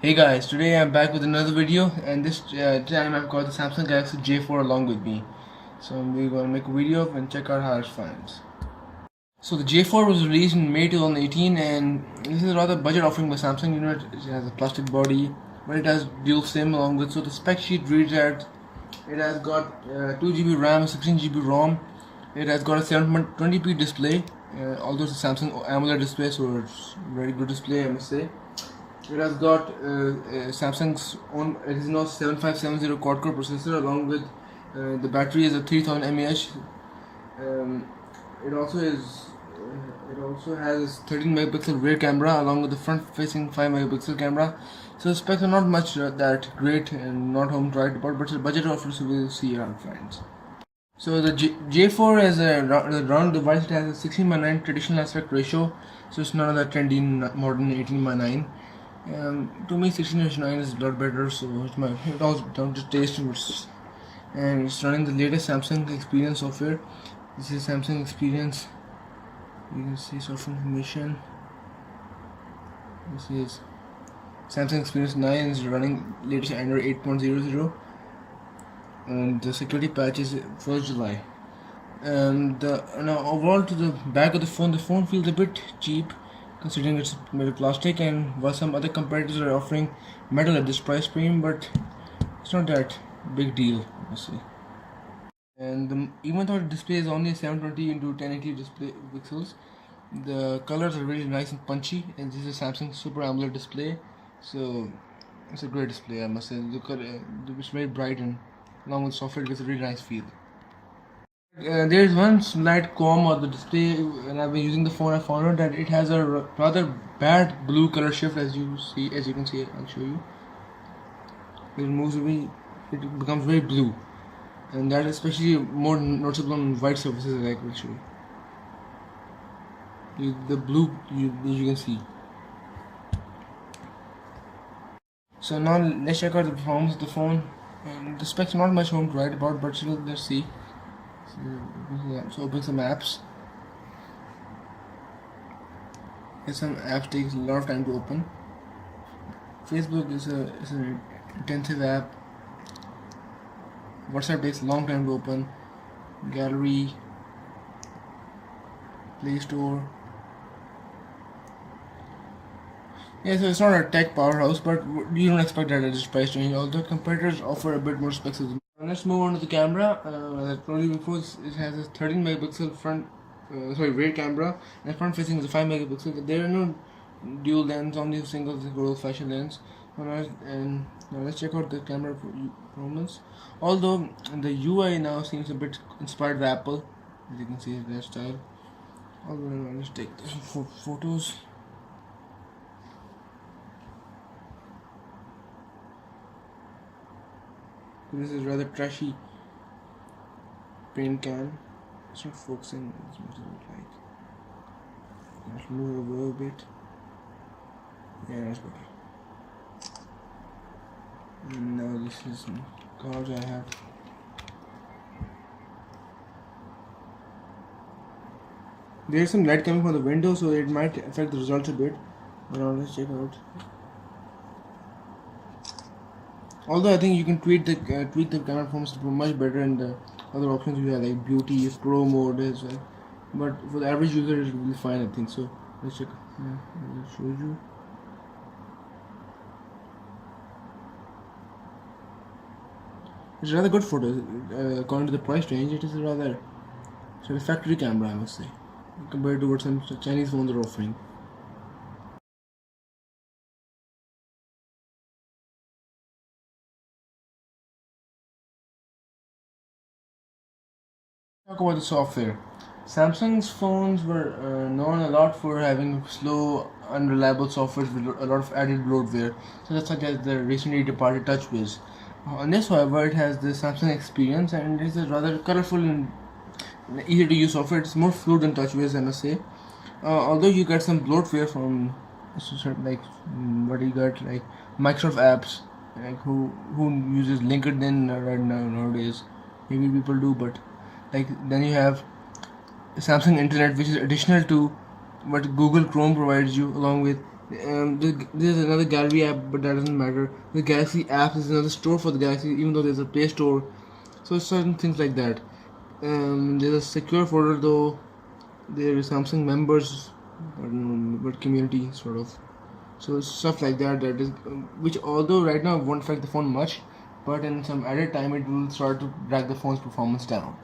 Hey guys, today I'm back with another video, and this time I've got the Samsung Galaxy J4 along with me. So we're gonna make a video and check out how it finds. So the J4 was released in May 2018, and this is a rather budget offering by Samsung. You know, it has a plastic body, but it has dual SIM along with. So the spec sheet reads that it has got 2 GB RAM, 16 GB ROM. It has got a 720p display, although it's a Samsung AMOLED display, so it's a very good display, I must say. It has got Samsung's own Exynos 7570 quad-core processor, along with the battery is a 3000 mAh. It also is. It also has 13 megapixel rear camera along with the front-facing 5 megapixel camera. So the specs are not much that great and not home to write about, but it's a budget offer, so we'll see how it finds. So the J4 is a round device. It has a 16:9 traditional aspect ratio, so it's none of that trendy modern 18:9. To me 16:9 is a lot better, so it all down to taste, and it's running the latest Samsung Experience software. This is Samsung Experience. You can see software information. This is Samsung Experience 9 is running latest Android 8.00, and the security patch is 1st July. Now overall, to the back of the phone feels a bit cheap considering it's made of plastic, and while some other competitors are offering metal at this price premium, but it's not that big deal, honestly. And even though the display is only 720 into 1080 display pixels, the colors are really nice and punchy, and this is a Samsung Super AMOLED display, so it's a great display, I must say. It's very bright, and along with software it gives a really nice feel. There is one slight qualm of the display. When I've been using the phone, I found out that it has a rather bad blue color shift, as you can see. I'll show you. It becomes very blue, and that is especially more noticeable on white surfaces, as I will show you. The blue you can see. So now let's check out the performance of the phone. And the specs not much home to write about, but still let's see. So open some apps. Some apps takes a lot of time to open. Facebook is an intensive app. WhatsApp takes a long time to open. Gallery, Play Store. Yeah, so it's not a tech powerhouse, but you don't expect that at this price range. Although competitors offer a bit more specs. Let's move on to the camera. As I told you before, it has a 13 megapixel rear camera, and front facing is a 5 megapixel. There are no dual lens, only a single old-fashioned lens. And now let's check out the camera performance. Although the UI now seems a bit inspired by Apple, as you can see their style. Although let's take some photos. This is rather trashy paint can. It's not focusing as much as I would like. Let's move over a bit. Yeah, that's better. And now this is some cards I have. There's some light coming from the window, so it might affect the results a bit. But now let's check out. Although I think you can tweak the camera performance to be much better, and the other options you have like beauty, pro mode as well. But for the average user, it will be fine, I think. So let's check. I'll show you. It's a rather good photo. According to the price range, it is a rather satisfactory camera, I must say, compared to what some Chinese phones are offering. Talk about the software. Samsung's phones were known a lot for having slow, unreliable software with a lot of added bloatware, such as the recently departed TouchWiz. On this, however, it has the Samsung Experience, and it is a rather colorful and easy to use software. It's more fluid than TouchWiz, I must say. Although you get some bloatware from what do you got, like Microsoft apps, like who uses LinkedIn right now nowadays. Maybe people do, but then you have Samsung Internet, which is additional to what Google Chrome provides you, along with There's another gallery app, but that doesn't matter. The Galaxy app is another store for the Galaxy, even though there's a Play Store. So certain things like that. There's a secure folder though. There is Samsung members, I don't know, but community sort of. So stuff like that, that is which although right now won't affect the phone much, but in some added time it will start to drag the phone's performance down.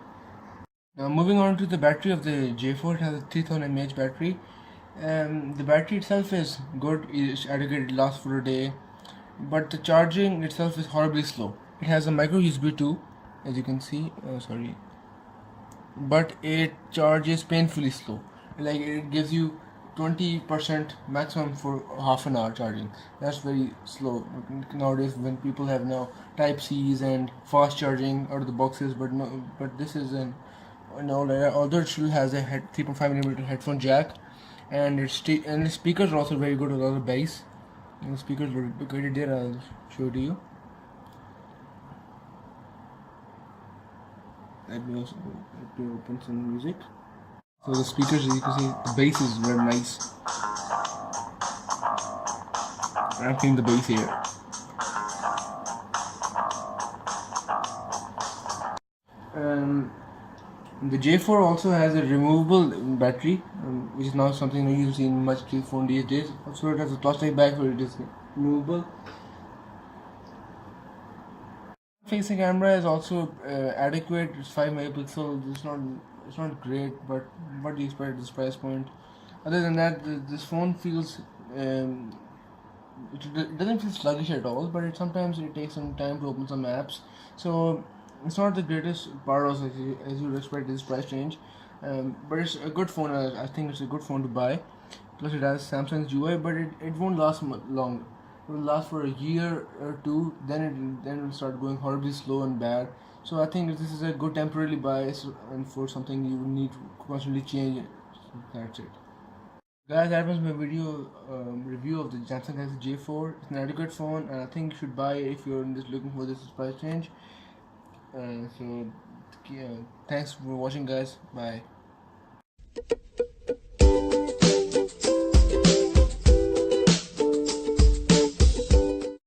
Now moving on to the battery of the J4, it has a 3000 mAh battery. The battery itself is good, it's adequate, it lasts for a day, but the charging itself is horribly slow. It has a micro USB 2, as you can see, but it charges painfully slow. Like it gives you 20% maximum for half an hour charging. That's very slow nowadays when people have now Type C's and fast charging out of the boxes. But no, but this is an although it still has a 3.5mm headphone jack, and and the speakers are also very good with a lot of bass. And the speakers were located there. I'll show it to you. Let me open some music. So the speakers, as you can see, the bass is very nice. I'm feeling the bass here. The J4 also has a removable battery, which is now something you see in much phone these days. So it has a plastic bag, so it is removable. Facing camera is also adequate. It's 5 megapixels. It's not great, but what do you expect at this price point? Other than that, this phone feels it doesn't feel sluggish at all, but sometimes it takes some time to open some apps. So it's not the greatest part of as you would expect this price range, but it's a good phone. I think it's a good phone to buy. Plus it has Samsung's UI, but it won't last long. It will last for a year or two, then it will start going horribly slow and bad. So I think this is a good temporarily buy, and for something you need to constantly change it. So that's it. Guys, that was my video review of the Samsung Galaxy J4. It's an adequate phone, and I think you should buy it if you're just looking for this price range. So, thanks for watching, guys. Bye.